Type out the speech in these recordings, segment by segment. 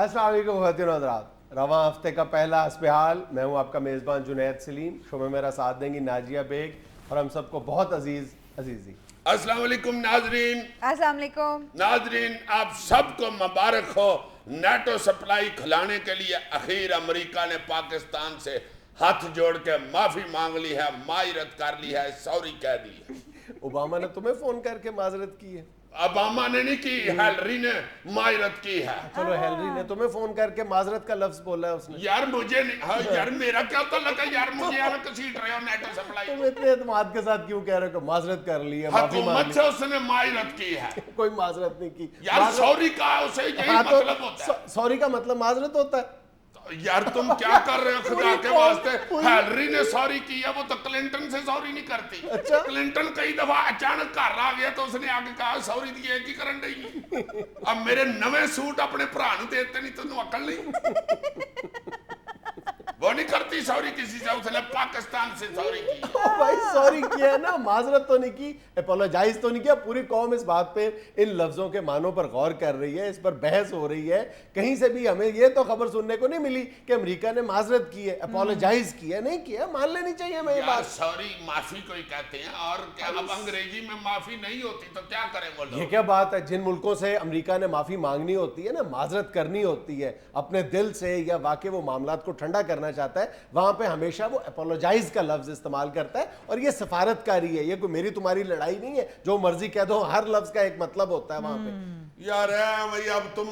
अस्सलाम वालेकुम ख़वातीन और हज़रात, रवां हफ्ते का पहला हस्बहाल। मैं हूँ आपका मेज़बान जुनैद सलीम। शो में मेरा साथ देंगी नाजिया बेग और हम सबको बहुत अजीज़ी। अस्सलाम वालेकुम नाजरीन। अस्सलाम वालेकुम नाजरीन, आप सबको मुबारक हो। नेटो सप्लाई खुलाने के लिए आखिर अमेरिका ने पाकिस्तान से हाथ जोड़ के माफ़ी मांग ली है, मायरत कर ली है, सॉरी कह दी है। ओबामा ने तुम्हें फ़ोन करके माजरत की है? ओबामा ने नहीं की, हिलरी ने मायरत की है। चलो, हिलरी ने तुम्हें फ़ोन करके माजरत का लफ्ज़ बोला है उसने। यार मुझे नहीं, हाँ यार मेरा क्या तो लगा यार, मुझे यार घसीट रहे हो नेटो सप्लाई। तुम इतने एतमाद के साथ क्यों कह रहे हो कि माजरत कर ली है, माफी मांग हुकूमत ली? से उसने मायरत की है। कोई माजरत नहीं की यार सॉरी कहा उसे, यही हाँ, तो मतलब होता है। सॉरी का मतलब माजरत होता है। यार तुम क्या कर रहे हो खुदा के वास्ते? हिलरी ने सॉरी किया, वो तो क्लिंटन से सॉरी नहीं करती। अच्छा। क्लिंटन कई दफा अचानक घर आ गया तो उसने आगे कहा सॉरी दी है की करन नहीं। अब मेरे नवे सूट अपने भरा नु देते नहीं, तेन अकल नहीं? वो नहीं करती सॉरी किसी से, उसने पाकिस्तान से सॉरी की। भाई सॉरी किया है ना, माजरत तो नहीं की, अपोलोजाइज तो नहीं किया। पूरी कौम इस बात पे, इन लफ्जों के मानों पर गौर कर रही है, इस पर बहस हो रही है। कहीं से भी हमें ये तो खबर सुनने को नहीं मिली कि अमेरिका ने माजरत की है, अपोलोजाइज किया नहीं किया। मान लेनी चाहिए हमें ये बात। सॉरी माफी को ही कहते हैं, और क्या अब अंग्रेजी में माफी नहीं होती तो क्या करें वो ये लोग? क्या बात है? जिन मुल्कों से अमेरिका ने माफी मांगनी होती है ना, माजरत करनी होती है अपने दिल से, या वाकई वो मामलात को ठंडा करना चाहता है, वहां पे हमेशा वो अपोलोजाइज का लफ्ज इस्तेमाल करता है। और ये सफारतकारी है, ये कोई मेरी तुम्हारी लड़ाई नहीं है, जो मर्जी कह दो, हर लफ्ज का एक मतलब होता है वहां पे। यार भाई अब तुम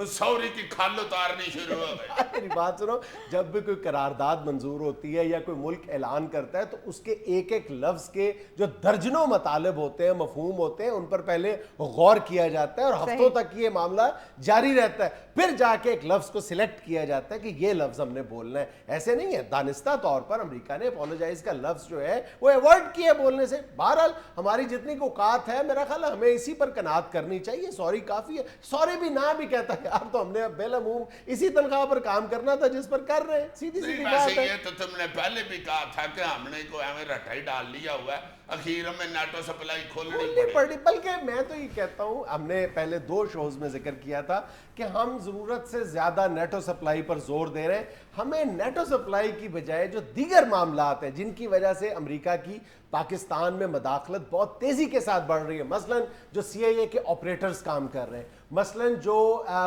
सॉरी की खाल उतारनी शुरू हो गई। मेरी बात सुनो, जब भी कोई करारदाद मंजूर होती है या कोई मुल्क ऐलान करता है तो उसके एक एक लफ्ज के जो दर्जनों मतलब होते हैं, मफहूम होते हैं, उन पर पहले गौर किया जाता है और हफ्तों तक ये मामला जारी रहता है। फिर जाके एक लफ्ज को सिलेक्ट किया जाता है कि ये लफ्ज हमने बोलना है। ऐसे नहीं है, दानिस्ता तौर पर अमेरिका ने अपोलोजाइज का लफ्ज जो है वो अवॉइड किया बोलने से। बहरहाल हमारी जितनी औकात है, मेरा ख्याल है हमें इसी पर कनात करनी चाहिए। सॉरी काफी है, सॉरी भी ना भी कहता है यार, तो हमने बेलमूम इसी तनख्वाह पर काम करना था जिस पर कर रहे हैं। सीधी सीधी बात है। ये तो तुमने पहले भी कहा था कि हमने को हमें रटाई डाल लिया हुआ है, आखिर में नेटो सप्लाई खोलनी पड़ी। बल्कि मैं तो ये कहता हूं, हमने पहले 2 शोज में जिक्र किया था कि हम जरूरत से ज्यादा नेटो सप्लाई पर जोर दे रहे हैं। हमें नेटो सप्लाई की बजाय जो दीगर मामलात हैं जिनकी वजह से अमेरिका की पाकिस्तान में मदाखलत बहुत तेजी के साथ बढ़ रही है, मसलन जो CIA के ऑपरेटर्स काम कर रहे हैं, मसलन जो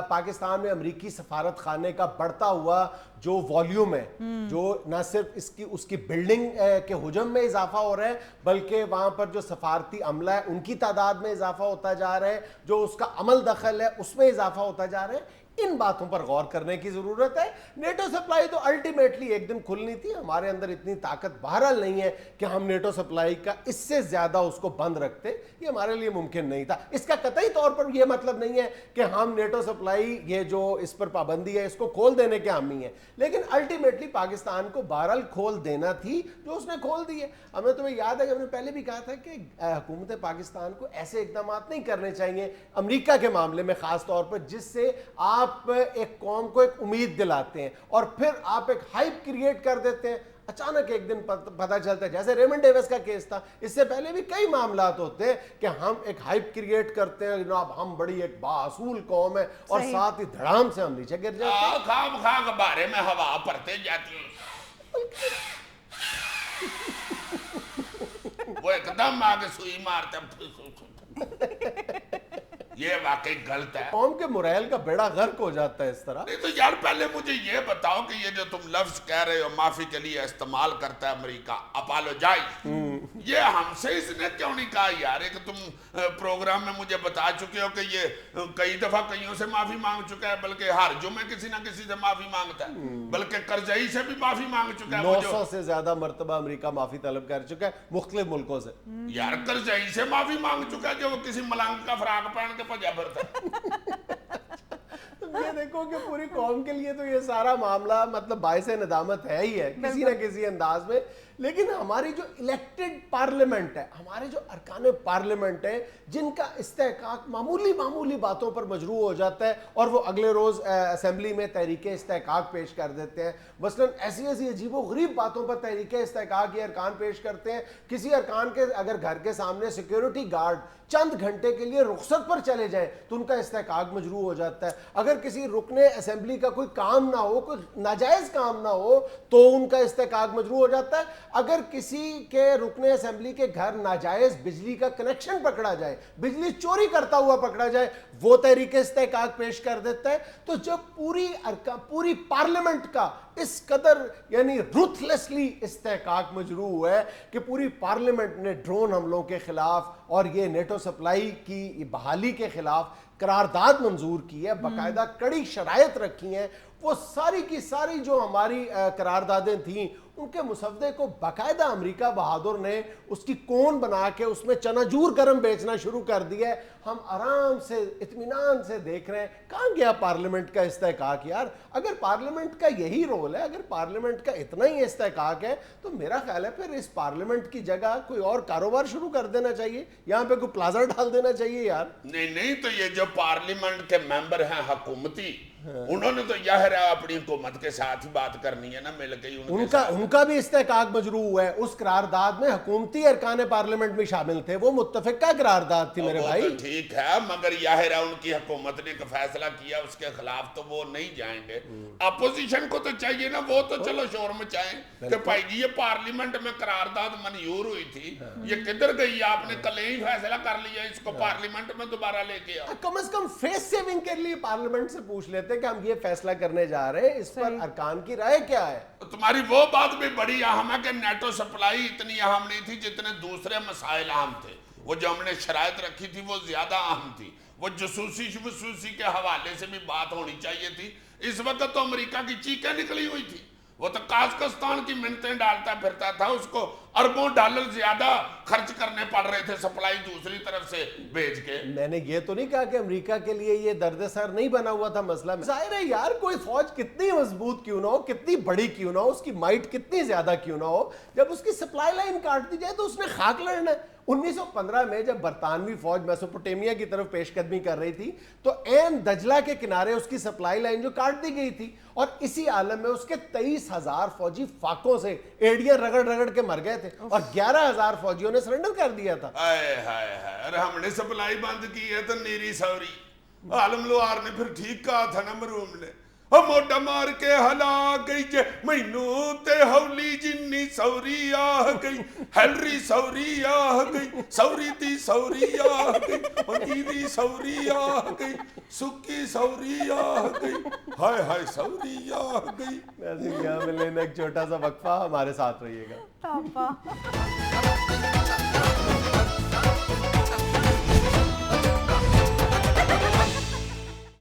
पाकिस्तान में अमेरिकी सफारत खाने का बढ़ता हुआ जो वॉल्यूम है, जो न सिर्फ इसकी उसकी बिल्डिंग के हुजम में इजाफा हो रहा है, बल्कि वहां पर जो सफारती अमला है उनकी तादाद में इजाफा होता जा रहा है, जो उसका अमल दखल है उसमें इजाफा होता जा रहा है। इन बातों पर गौर करने की जरूरत है। नेटो सप्लाई तो अल्टीमेटली एक दिन खुलनी थी। हमारे अंदर इतनी ताकत बहरहाल नहीं है कि हम नेटो सप्लाई का इससे ज्यादा उसको बंद रखते, ये हमारे लिए मुमकिन नहीं था। इसका कतई तौर पर यह मतलब नहीं है कि हम नेटो सप्लाई, ये जो इस पर पाबंदी है, इसको खोल देने के हामी है, लेकिन अल्टीमेटली पाकिस्तान को बहरहाल खोल देना थी, जो उसने खोल दी है। हमें तुम्हें याद है कि हमने पहले भी कहा था कि हुकूमत पाकिस्तान को ऐसे इकदाम नहीं करने चाहिए अमेरिका के मामले में खास तौर पर, जिससे आप एक कौम को एक उम्मीद दिलाते हैं और फिर आप एक हाइप क्रिएट कर देते हैं। अचानक एक दिन पता चलता है, जैसे रेमंड डेविस का केस था, इससे पहले भी कई मामलात होते हैं कि हम एक हाइप क्रिएट करते हैं, जनाब हम बड़ी एक बासूल कौम है, और साथ ही धड़ाम से हम नीचे गिर जाते हैं। खाम के बारे में हवा भरते जाती है। वो एकदम आगे सुई मारते, ये वाकई गलत है। कौम के मोरल का बेड़ा गर्क हो जाता है इस तरह। नहीं तो यार पहले मुझे ये बताओ कि ये जो तुम लफ्ज कह रहे हो माफी के लिए इस्तेमाल करता है अमेरिका, अपोलोजाइज, ये हमसे इसने क्यों नहीं कहा यार? कि तुम प्रोग्राम में मुझे बता चुके हो कि ये कई दफा कईयों से माफी मांग चुका है, बल्कि हर जुमे किसी ना किसी से माफी मांगता है, बल्कि करजई से भी माफी मांग चुका है। 900 से ज्यादा मरतबा अमेरिका माफी तलब कर चुका है मुख्तलिफ मुल्कों से। यार करजई से माफी मांग चुका है, जो वो किसी मलंग का फ्राक पहन के भजा फिरता। ये देखो कि पूरी कौम के लिए तो ये सारा मामला मतलब बाइस नदामत है ही है किसी ना किसी अंदाज में। لیکن ہماری جو الیکٹڈ پارلیمنٹ ہے, ہمارے جو ارکان پارلیمنٹ ہیں, جن کا استحقاق معمولی باتوں پر مجروح ہو جاتا ہے اور وہ اگلے روز اسمبلی میں تحریک استحقاق پیش کر دیتے ہیں. مثلاً ایسی عجیب و غریب باتوں پر تحریک استحقاق یہ ارکان پیش کرتے ہیں. کسی ارکان کے اگر گھر کے سامنے سیکیورٹی گارڈ چند گھنٹے کے لیے رخصت پر چلے جائیں تو ان کا استحقاق مجروح ہو جاتا ہے. اگر کسی رکن اسمبلی کا کوئی کام نہ ہو, کوئی ناجائز کام نہ ہو, تو ان کا استحقاق مجروح ہو جاتا ہے. اگر کسی کے رکن اسمبلی کے گھر ناجائز بجلی کا کنیکشن پکڑا جائے, بجلی چوری کرتا ہوا پکڑا جائے, وہ تحریک استحقاق پیش کر دیتا ہے. تو جب پوری پارلیمنٹ کا اس قدر یعنی روتھلیسلی استحقاق مجروح ہوا ہے کہ پوری پارلیمنٹ نے ڈرون حملوں کے خلاف اور یہ نیٹو سپلائی کی بحالی کے خلاف قرارداد منظور کی ہے, باقاعدہ کڑی شرائط رکھی ہیں, وہ ساری کی ساری جو ہماری قراردادیں تھیں ان کے مسودے کو باقاعدہ امریکہ بہادر نے اس کی کون بنا کے اس میں چناجور گرم بیچنا شروع کر دیا ہے. ہم آرام سے اطمینان سے دیکھ رہے ہیں. کہاں گیا پارلیمنٹ کا استحقاق یار؟ اگر پارلیمنٹ کا یہی رول ہے, اگر پارلیمنٹ کا اتنا ہی استحقاق ہے, تو میرا خیال ہے پھر اس پارلیمنٹ کی جگہ کوئی اور کاروبار شروع کر دینا چاہیے, یہاں پہ کوئی پلازا ڈال دینا چاہیے یار. نہیں تو یہ جو پارلیمنٹ کے ممبر ہیں حکومتی, انہوں نے تو ظاہر ہے اپنی حکومت کے ساتھ ہی بات کرنی ہے نا, مل کے ان کا بھی استحقاق مجروح ہوا ہے. اس قرارداد میں حکومتی ارکان پارلیمنٹ بھی شامل تھے, وہ متفقہ قرارداد تھی میرے بھائی. ٹھیک ہے, مگر ظاہر ہے ان کی حکومت نے ایک فیصلہ کیا, اس کے خلاف تو وہ نہیں جائیں گے. اپوزیشن کو تو چاہیے نا, وہ تو چلو شور مچائیں کہ بھائی جی یہ پارلیمنٹ میں قرارداد منظور ہوئی تھی, یہ کدھر گئی, آپ نے کل ہی فیصلہ کر لیا, اس کو پارلیمنٹ میں دوبارہ لے کے آؤ. کم از کم فیس سیونگ کے لیے پارلیمنٹ سے پوچھ لیتے کہ ہم یہ فیصلہ کرنے جا رہے ہیں, اس پر ارکان کی رائے کیا ہے. تمہاری وہ بات بھی بڑی اہم ہے کہ نیٹو سپلائی اتنی اہم نہیں تھی جتنے دوسرے مسائل اہم تھے. وہ جو ہم نے شرائط رکھی تھی وہ زیادہ اہم تھی. وہ جسوسی کے حوالے سے بھی بات ہونی چاہیے تھی. اس وقت تو امریکہ کی چیخیں نکلی ہوئی تھی, وہ تو قازقستان کی منتیں ڈالتا پھرتا تھا, اس کو اربوں ڈالر زیادہ خرچ کرنے پڑ رہے تھے سپلائی دوسری طرف سے بھیج کے. میں نے یہ تو نہیں کہا کہ امریکہ کے لیے یہ درد سر نہیں بنا ہوا تھا مسئلہ. ظاہر ہے یار, کوئی فوج کتنی مضبوط کیوں نہ ہو, کتنی بڑی کیوں نہ ہو, اس کی مائٹ کتنی زیادہ کیوں نہ ہو, جب اس کی سپلائی لائن کاٹ دی جائے تو اس نے خاک لڑنا ہے. 1915 میں جب برطانوی فوج میسوپوٹیمیا کی طرف پیش قدمی کر رہی تھی تو عین دجلہ کے کنارے اس کی سپلائی لائن جو کاٹ دی گئی تھی, اور اسی عالم میں اس کے 23,000 فوجی فاقوں سے ایڑیاں رگڑ کے مر گئے تھے, اور 11,000 فوجیوں نے سرنڈر کر دیا تھا. ارے ہم نے سپلائی بند کی ہے تو نیری سوری. عالم لوہار نے پھر ٹھیک کہا تھا نا مرحوم نے, موٹا مار کے ہلا گئی جے مینوں تے ہولی جنی سوری آ گئی, ہیلری سوری آ گئی, سوری دی سوری آ گئی, ہنی دی سوری آ گئی, سکی سوری آ گئی, ہائے ہائے سوری آ گئی. یہاں میں لینا ایک چھوٹا سا وقفہ, ہمارے ساتھ رہیے گا.